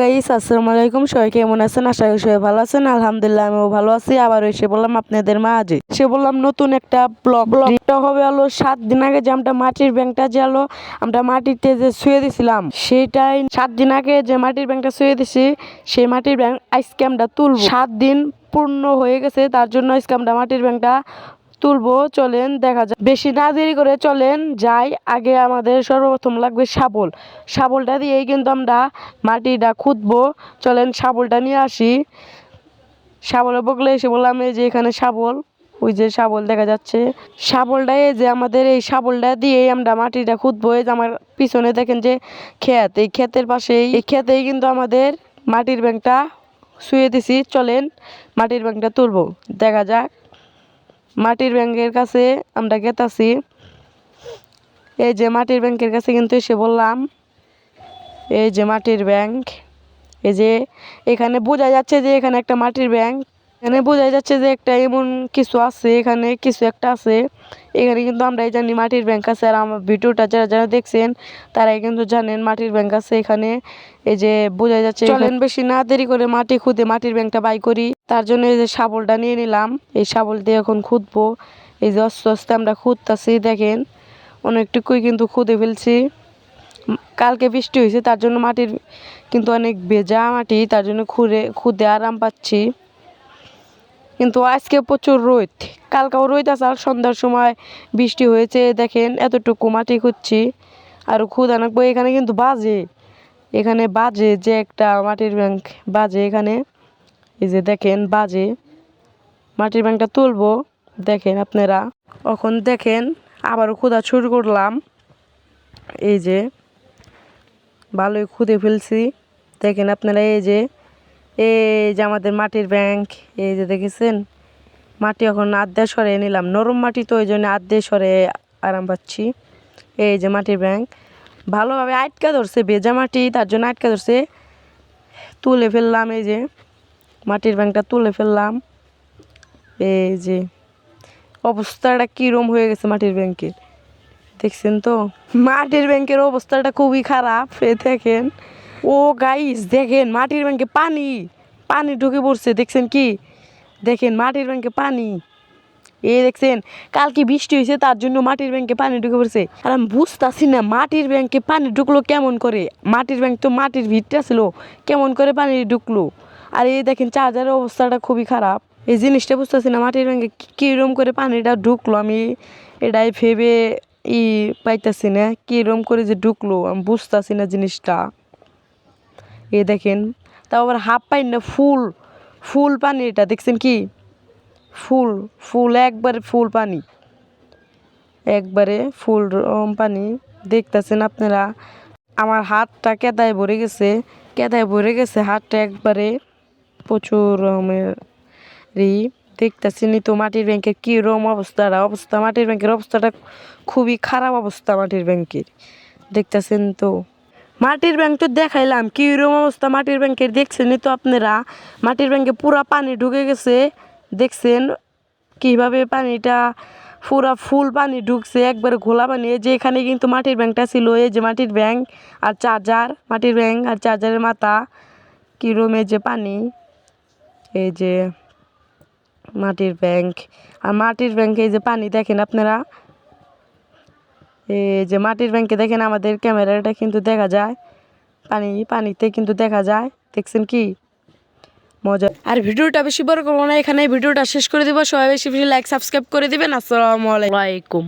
Guys, আসসালামু আলাইকুম। সবাই কেমন আছেন? আশা করি সবাই ভালো আছেন। আলহামদুলিল্লাহ আমিও ভালো আছি। আবার এসে বললাম আপনাদের মাঝে, বললাম নতুন একটা ব্লগটা হবে। 7 দিন আগে যে আমরা মাটির ব্যাংকটা যে আমরা মাটিতে যে শুয়ে দিছিলাম, সেটাই 7 দিন আগে যে মাটির ব্যাংকটা শুয়ে দিছি, সেই মাটির ব্যাংক আজকে আমরা তুলব। 7 দিন পূর্ণ হয়ে গেছে, তার জন্য আজকে আমরা মাটির ব্যাংকটা তুলবো। চলেন দেখা যাক, বেশি না দেরি করে চলেন যাই। আগে আমাদের সর্বপ্রথম লাগবে শাবলটা দিয়েই কিন্তু আমরা মাটিটা খুঁদবো। চলেন শাবলটা নিয়ে আসি। শাবলে বগলে এসে বললাম, এই যে এখানে শাবল, ওই যে শাবল দেখা যাচ্ছে। শাবলটা, এই যে আমাদের এই শাবলটা দিয়েই আমরা মাটিটা খুঁদবো। এই যে আমার পিছনে দেখেন যে ক্ষেত, এই ক্ষেতের পাশেই, এই ক্ষেতেই কিন্তু আমাদের মাটির ব্যাংকটা শুয়ে দিছি। চলেন মাটির ব্যাংকটা তুলবো, দেখা যাক। মাটির ব্যাংকের কাছে আমরা গেতাছি। এই যে মাটির ব্যাংকের কাছে কিন্তু এসে বললাম, এই যে মাটির ব্যাংক। এই যে এখানে বোঝা যাচ্ছে যে এখানে একটা মাটির ব্যাংক, এখানে বোঝা যাচ্ছে যে একটা এমন কিছু আছে, এখানে কিছু একটা আছে। এখানে কিন্তু আমরা এই জানি মাটির ব্যাংক আছে। আর আমার ভিডিওটা যারা যারা দেখছেন তারাই কিন্তু জানেন মাটির ব্যাংক আছে এখানে। এই যে বোঝা যাচ্ছে। চলেন বেশি না দেরি করে মাটি খুদে মাটির ব্যাংকটা বাই করি। তার জন্য এই যে শাবলটা নিয়ে নিলাম। এই শাবল দিয়ে এখন খুদবো। এই যে আস্তে আস্তে আমরা খুদতাছি, দেখেন অনেকটুকুই কিন্তু খুদে ফেলছি। কালকে বৃষ্টি হয়েছে, তার জন্য মাটির কিন্তু অনেক ভেজা মাটি, তার জন্য খুদে আরাম পাচ্ছি। কিন্তু আজকে প্রচুর রোদ, কালকেও রোদ আছে। আর সন্ধ্যার সময় বৃষ্টি হয়েছে, দেখেন এতটুকু মাটি খুঁজছি আর খুদা নাকবো। এখানে কিন্তু এখানে বাজে যে একটা মাটির ব্যাংক বাজে এখানে। এই যে দেখেন বাজে, মাটির ব্যাংকটা তুলবো। দেখেন আপনারা, এখন দেখেন আবারও খুদা শুরু করলাম। এই যে ভালোই খুদে ফেলছি, দেখেন আপনারা। এই যে আমাদের মাটির ব্যাংক, এই যে দেখেছেন মাটি এখন আধা সরে নিলাম। নরম মাটি তো, ওই জন্য আধা সরে আরাম পাচ্ছি। এই যে মাটির ব্যাংক ভালোভাবে আটকা ধরছে, ভেজা মাটি, তার জন্য আটকা ধরছে। তুলে ফেললাম, এই যে মাটির ব্যাংকটা তুলে ফেললাম। এই যে অবস্থাটা কীরকম হয়ে গেছে মাটির ব্যাংকের, দেখছেন তো? মাটির ব্যাংকের অবস্থাটা খুবই খারাপ। দেখেন, ও গাইস দেখেন মাটির ব্যাংকে পানি ঢুকে পড়ছে, দেখছেন কি? দেখেন মাটির ব্যাংকে পানি, এই দেখছেন কালকে বৃষ্টি হয়েছে, তার জন্য মাটির ব্যাংকে পানি ঢুকে পড়ছে। আর আমি বুঝতেছি না মাটির ব্যাংকে পানি ঢুকলো কেমন করে। মাটির ব্যাংক তো মাটির ভিতরে ছিল, কেমন করে পানি ঢুকলো? আর এই দেখেন চার্জারের অবস্থাটা খুবই খারাপ। এই জিনিসটা বুঝতেছি না মাটির ব্যাংকে কীরকম করে পানিটা ঢুকলো। আমি এটাই ভেবে পাইতেছি না কীরকম করে যে ঢুকলো, আমি বুঝতেছি না জিনিসটা। এ দেখেন, তাও আবার হাফ পানি না, ফুল পানি। এটা দেখছেন কি? ফুল একবারে ফুল পানি, একবারে ফুল পানি। দেখতেছেন আপনারা, আমার হাতটা কেদায় ভরে গেছে হাতটা একবারে, প্রচুর রকমের। দেখতেছেন তো মাটির ব্যাংকের কীরকম অবস্থা। মাটির ব্যাংকের অবস্থাটা খুবই খারাপ অবস্থা মাটির ব্যাংকের, দেখতেছেন তো? মাটির ব্যাংক তো দেখাইলাম কীরকম অবস্থা মাটির ব্যাংকের, দেখছেনই তো আপনারা। মাটির ব্যাংকে পুরা পানি ঢুকে গেছে, দেখছেন কীভাবে পানিটা পুরা ফুল পানি ঢুকছে, একবারে ঘোলা পানি। যে এখানে কিন্তু মাটির ব্যাংকটা ছিল, এই যে মাটির ব্যাংক আর চার্জার, মাটির ব্যাংক আর চার্জারের মাথা, কীরকম এই যে পানি। এই যে মাটির ব্যাংক আর মাটির ব্যাংকে এই যে পানি, দেখেন আপনারা। এই যে মাটির ব্যাংকে দেখেন আমাদের ক্যামেরাটা কিন্তু দেখা যায়, পানিতে কিন্তু দেখা যায়, দেখছেন কি মজা। আর ভিডিওটা বেশি বড় করবো না, এখানে ভিডিওটা শেষ করে দিব। সবাই বেশি বেশি লাইক সাবস্ক্রাইব করে দিবেন। আসসালামু আলাইকুম।